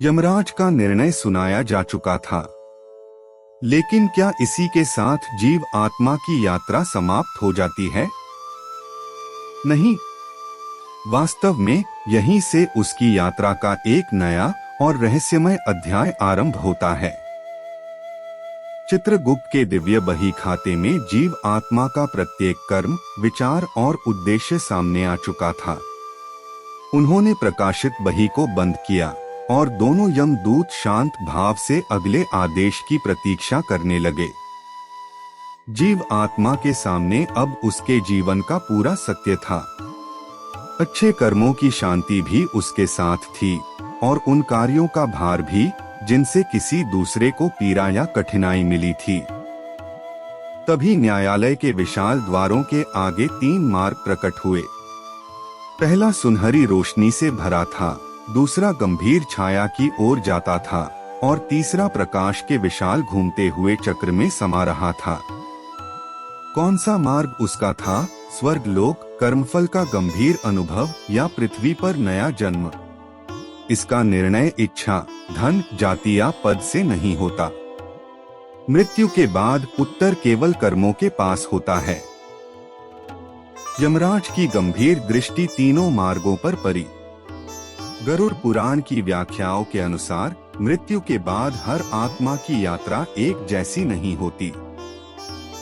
यमराज का निर्णय सुनाया जा चुका था, लेकिन क्या इसी के साथ जीव आत्मा की यात्रा समाप्त हो जाती है? नहीं, वास्तव में यहीं से उसकी यात्रा का एक नया और रहस्यमय अध्याय आरंभ होता है। चित्रगुप्त के दिव्य बही खाते में जीव आत्मा का प्रत्येक कर्म, विचार और उद्देश्य सामने आ चुका था। उन्होंने प्रकाशित बही को बंद किया और दोनों यमदूत शांत भाव से अगले आदेश की प्रतीक्षा करने लगे। जीव आत्मा के सामने अब उसके जीवन का पूरा सत्य था। अच्छे कर्मों की शांति भी उसके साथ थी और उन कार्यों का भार भी जिनसे किसी दूसरे को पीड़ा या कठिनाई मिली थी। तभी न्यायालय के विशाल द्वारों के आगे 3 मार्ग प्रकट हुए। पहला सुनहरी रोशनी से भरा था, दूसरा गंभीर छाया की ओर जाता था और तीसरा प्रकाश के विशाल घूमते हुए चक्र में समा रहा था। कौन सा मार्ग उसका था? स्वर्गलोक, कर्मफल का गंभीर अनुभव या पृथ्वी पर नया जन्म? इसका निर्णय इच्छा, धन, जाति या पद से नहीं होता। मृत्यु के बाद उत्तर केवल कर्मों के पास होता है। यमराज की गंभीर दृष्टि तीनों मार्गों पर पड़ी। गरुड़ पुराण की व्याख्याओं के अनुसार मृत्यु के बाद हर आत्मा की यात्रा एक जैसी नहीं होती।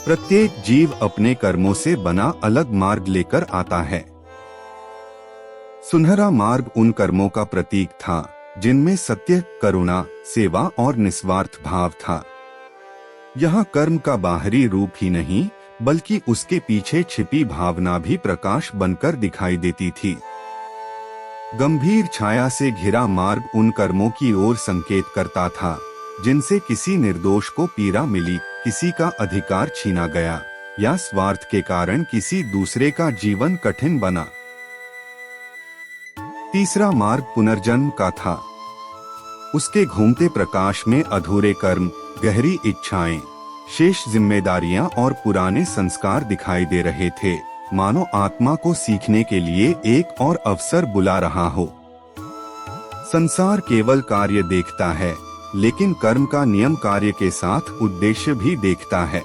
प्रत्येक जीव अपने कर्मों से बना अलग मार्ग लेकर आता है। सुनहरा मार्ग उन कर्मों का प्रतीक था जिनमें सत्य, करुणा, सेवा और निस्वार्थ भाव था। यहाँ कर्म का बाहरी रूप ही नहीं बल्कि उसके पीछे छिपी भावना भी प्रकाश बनकर दिखाई देती थी। गंभीर छाया से घिरा मार्ग उन कर्मों की ओर संकेत करता था जिनसे किसी निर्दोष को पीड़ा मिली, किसी का अधिकार छीना गया या स्वार्थ के कारण किसी दूसरे का जीवन कठिन बना। तीसरा मार्ग पुनर्जन्म का था। उसके घूमते प्रकाश में अधूरे कर्म, गहरी इच्छाएं, शेष जिम्मेदारियां और पुराने संस्कार दिखाई दे रहे थे, मानो आत्मा को सीखने के लिए एक और अवसर बुला रहा हो। संसार केवल कार्य देखता है, लेकिन कर्म का नियम कार्य के साथ उद्देश्य भी देखता है।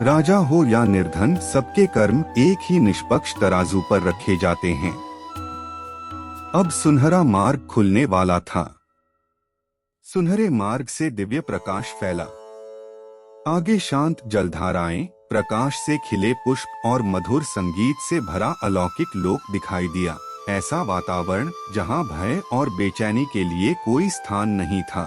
राजा हो या निर्धन, सबके कर्म एक ही निष्पक्ष तराजू पर रखे जाते हैं। अब सुनहरा मार्ग खुलने वाला था। सुनहरे मार्ग से दिव्य प्रकाश फैला। आगे शांत जलधाराएं, प्रकाश से खिले पुष्प और मधुर संगीत से भरा अलौकिक लोक दिखाई दिया। ऐसा वातावरण जहां भय और बेचैनी के लिए कोई स्थान नहीं था।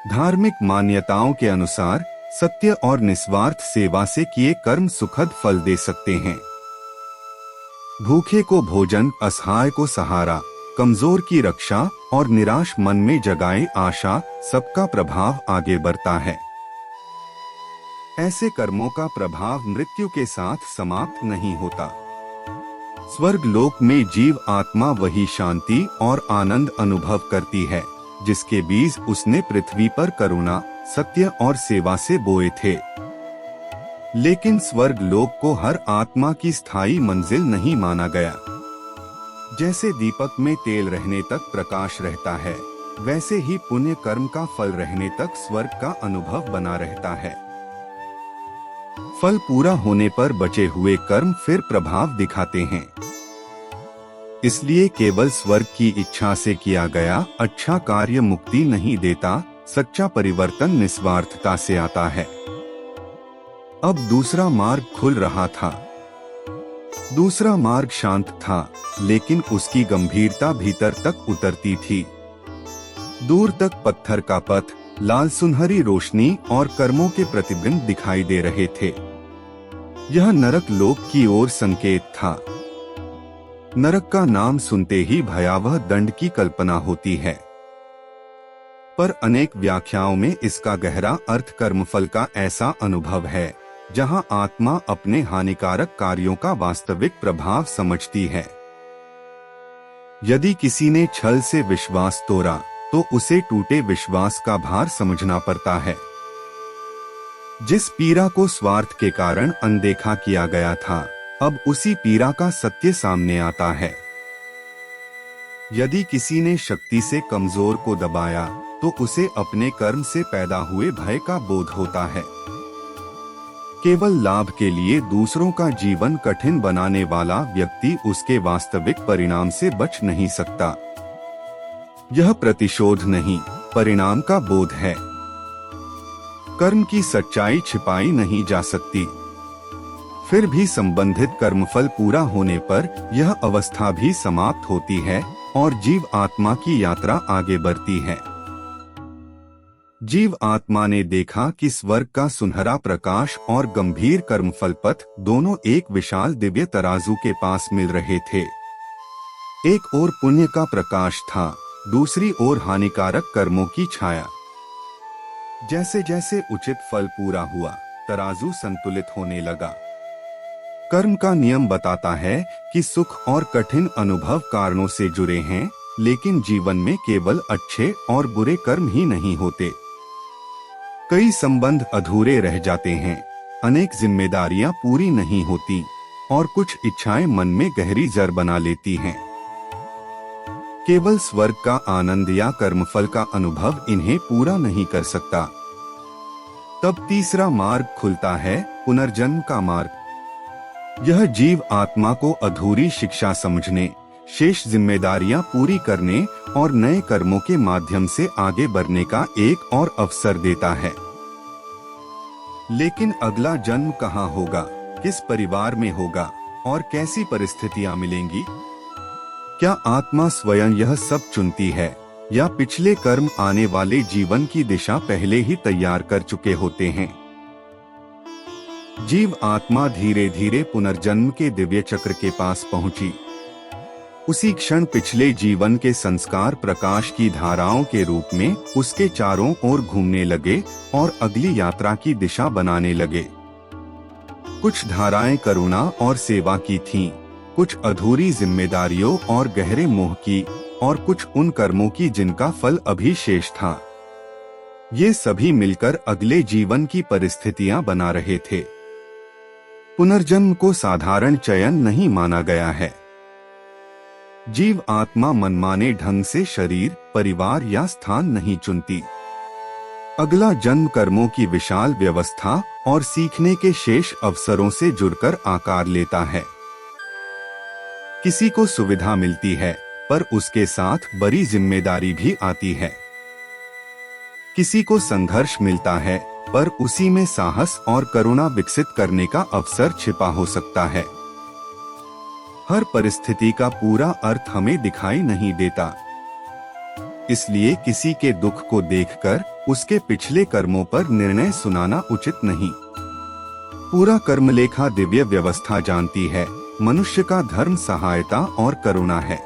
धार्मिक मान्यताओं के अनुसार सत्य और निस्वार्थ सेवा से किए कर्म सुखद फल दे सकते हैं। भूखे को भोजन, असहाय को सहारा, कमजोर की रक्षा और निराश मन में जगाए आशा, सबका प्रभाव आगे बढ़ता है। ऐसे कर्मों का प्रभाव मृत्यु के साथ समाप्त नहीं होता। स्वर्ग लोक में जीव आत्मा वही शांति और आनंद अनुभव करती है जिसके बीज उसने पृथ्वी पर करुणा, सत्य और सेवा से बोए थे। लेकिन स्वर्ग लोक को हर आत्मा की स्थायी मंजिल नहीं माना गया। जैसे दीपक में तेल रहने तक प्रकाश रहता है, वैसे ही पुण्य कर्म का फल रहने तक स्वर्ग का अनुभव बना रहता है। फल पूरा होने पर बचे हुए कर्म फिर प्रभाव दिखाते हैं। इसलिए केवल स्वर्ग की इच्छा से किया गया अच्छा कार्य मुक्ति नहीं देता, सच्चा परिवर्तन निस्वार्थता से आता है। अब दूसरा मार्ग खुल रहा था। दूसरा मार्ग शांत था, लेकिन उसकी गंभीरता भीतर तक उतरती थी। दूर तक पत्थर का पथ, लाल सुनहरी रोशनी और कर्मों के प्रतिबिंब दिखाई दे रहे थे। यह नरक लोक की ओर संकेत था। नरक का नाम सुनते ही भयावह दंड की कल्पना होती है, पर अनेक व्याख्याओं में इसका गहरा अर्थ कर्मफल का ऐसा अनुभव है जहां आत्मा अपने हानिकारक कार्यों का वास्तविक प्रभाव समझती है। यदि किसी ने छल से विश्वास तोड़ा तो उसे टूटे विश्वास का भार समझना पड़ता है। जिस पीड़ा को स्वार्थ के कारण अनदेखा किया गया था, अब उसी पीड़ा का सत्य सामने आता है। यदि किसी ने शक्ति से कमजोर को दबाया तो उसे अपने कर्म से पैदा हुए भय का बोध होता है। केवल लाभ के लिए दूसरों का जीवन कठिन बनाने वाला व्यक्ति उसके वास्तविक परिणाम से बच नहीं सकता। यह प्रतिशोध नहीं, परिणाम का बोध है। कर्म की सच्चाई छिपाई नहीं जा सकती। फिर भी संबंधित कर्मफल पूरा होने पर यह अवस्था भी समाप्त होती है और जीव आत्मा की यात्रा आगे बढ़ती है। जीव आत्मा ने देखा कि स्वर्ग का सुनहरा प्रकाश और गंभीर कर्मफल पथ दोनों एक विशाल दिव्य तराजू के पास मिल रहे थे। एक ओर पुण्य का प्रकाश था, दूसरी ओर हानिकारक कर्मों की छाया। जैसे जैसे उचित फल पूरा हुआ, तराजू संतुलित होने लगा। कर्म का नियम बताता है कि सुख और कठिन अनुभव कारणों से जुड़े हैं, लेकिन जीवन में केवल अच्छे और बुरे कर्म ही नहीं होते। कई संबंध अधूरे रह जाते हैं, अनेक जिम्मेदारियां पूरी नहीं होती और कुछ इच्छाएं मन में गहरी जड़ बना लेती हैं। केवल स्वर्ग का आनंद या कर्मफल का अनुभव इन्हें पूरा नहीं कर सकता। तब तीसरा मार्ग खुलता है, पुनर्जन्म का मार्ग। यह जीव आत्मा को अधूरी शिक्षा समझने, शेष जिम्मेदारियां पूरी करने और नए कर्मों के माध्यम से आगे बढ़ने का एक और अवसर देता है। लेकिन अगला जन्म कहाँ होगा, किस परिवार में होगा और कैसी परिस्थितियां मिलेंगी? क्या आत्मा स्वयं यह सब चुनती है या पिछले कर्म आने वाले जीवन की दिशा पहले ही तैयार कर चुके होते हैं? जीव आत्मा धीरे धीरे पुनर्जन्म के दिव्य चक्र के पास पहुंची। उसी क्षण पिछले जीवन के संस्कार प्रकाश की धाराओं के रूप में उसके चारों ओर घूमने लगे और अगली यात्रा की दिशा बनाने लगे। कुछ धाराएं करुणा और सेवा की थीं, कुछ अधूरी जिम्मेदारियों और गहरे मोह की, और कुछ उन कर्मों की जिनका फल अभी शेष था। ये सभी मिलकर अगले जीवन की परिस्थितियां बना रहे थे। पुनर्जन्म को साधारण चयन नहीं माना गया है। जीव आत्मा मनमाने ढंग से शरीर, परिवार या स्थान नहीं चुनती। अगला जन्म कर्मों की विशाल व्यवस्था और सीखने के शेष अवसरों से जुड़कर आकार लेता है। किसी को सुविधा मिलती है, पर उसके साथ बड़ी जिम्मेदारी भी आती है। किसी को संघर्ष मिलता है, पर उसी में साहस और करुणा विकसित करने का अवसर छिपा हो सकता है। हर परिस्थिति का पूरा अर्थ हमें दिखाई नहीं देता। इसलिए किसी के दुख को देखकर उसके पिछले कर्मों पर निर्णय सुनाना उचित नहीं। पूरा कर्मलेखा दिव्य व्यवस्था जानती है, मनुष्य का धर्म सहायता और करुणा है।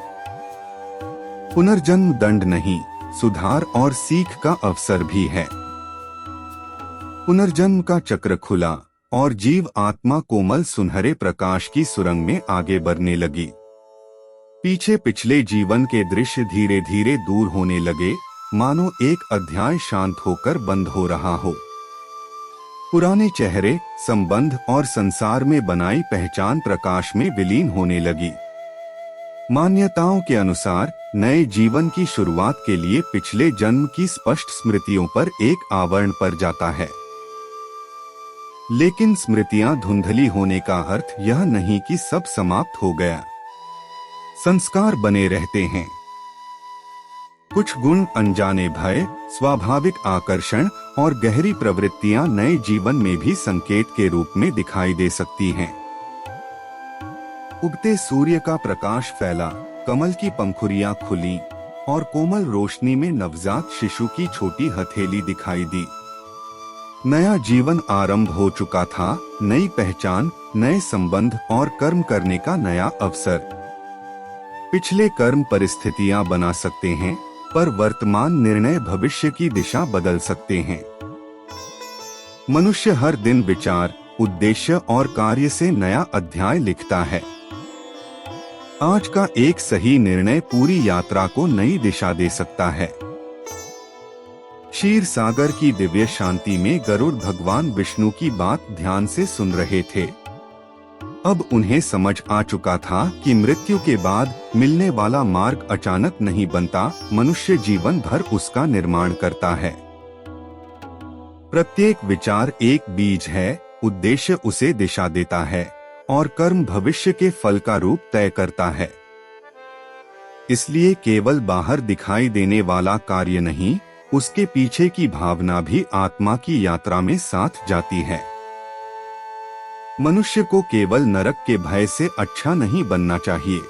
पुनर्जन्म दंड नहीं, सुधार और सीख का अवसर भी है। पुनर्जन्म का चक्र खुला और जीव आत्मा कोमल सुनहरे प्रकाश की सुरंग में आगे बढ़ने लगी। पीछे पिछले जीवन के दृश्य धीरे धीरे दूर होने लगे, मानो एक अध्याय शांत होकर बंद हो रहा हो। पुराने चेहरे, संबंध और संसार में बनाई पहचान प्रकाश में विलीन होने लगी। मान्यताओं के अनुसार नए जीवन की शुरुआत के लिए पिछले जन्म की स्पष्ट स्मृतियों पर एक आवरण पड़ जाता है। लेकिन स्मृतियां धुंधली होने का अर्थ यह नहीं कि सब समाप्त हो गया। संस्कार बने रहते हैं। कुछ गुण, अनजाने भय, स्वाभाविक आकर्षण और गहरी प्रवृत्तियां नए जीवन में भी संकेत के रूप में दिखाई दे सकती हैं। उगते सूर्य का प्रकाश फैला, कमल की पंखुड़ियां खुली और कोमल रोशनी में नवजात शिशु की छोटी हथेली दिखाई दी। नया जीवन आरंभ हो चुका था, नई पहचान, नए संबंध और कर्म करने का नया अवसर। पिछले कर्म परिस्थितियां बना सकते हैं, पर वर्तमान निर्णय भविष्य की दिशा बदल सकते हैं। मनुष्य हर दिन विचार, उद्देश्य और कार्य से नया अध्याय लिखता है। आज का एक सही निर्णय पूरी यात्रा को नई दिशा दे सकता है। क्षीर सागर की दिव्य शांति में गरुड़ भगवान विष्णु की बात ध्यान से सुन रहे थे। अब उन्हें समझ आ चुका था कि मृत्यु के बाद मिलने वाला मार्ग अचानक नहीं बनता, मनुष्य जीवन भर उसका निर्माण करता है। प्रत्येक विचार एक बीज है, उद्देश्य उसे दिशा देता है और कर्म भविष्य के फल का रूप तय करता है। इसलिए केवल बाहर दिखाई देने वाला कार्य नहीं, उसके पीछे की भावना भी आत्मा की यात्रा में साथ जाती है। मनुष्य को केवल नरक के भय से अच्छा नहीं बनना चाहिए।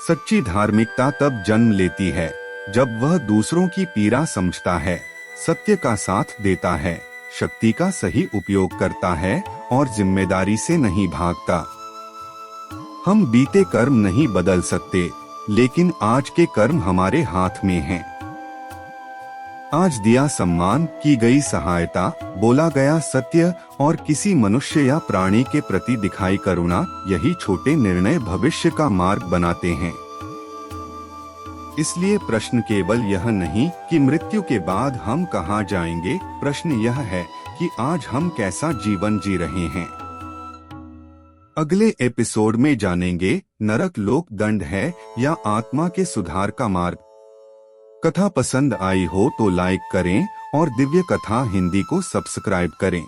सच्ची धार्मिकता तब जन्म लेती है जब वह दूसरों की पीड़ा समझता है, सत्य का साथ देता है, शक्ति का सही उपयोग करता है और जिम्मेदारी से नहीं भागता। हम बीते कर्म नहीं बदल सकते, लेकिन आज के कर्म हमारे हाथ में हैं। आज दिया सम्मान, की गई सहायता, बोला गया सत्य और किसी मनुष्य या प्राणी के प्रति दिखाई करुणा, यही छोटे निर्णय भविष्य का मार्ग बनाते हैं। इसलिए प्रश्न केवल यह नहीं कि मृत्यु के बाद हम कहाँ जाएंगे, प्रश्न यह है कि आज हम कैसा जीवन जी रहे हैं। अगले एपिसोड में जानेंगे, नरक लोक दंड है या आत्मा के सुधार का मार्ग। कथा पसंद आई हो तो लाइक करें और दिव्य कथा हिंदी को सब्सक्राइब करें।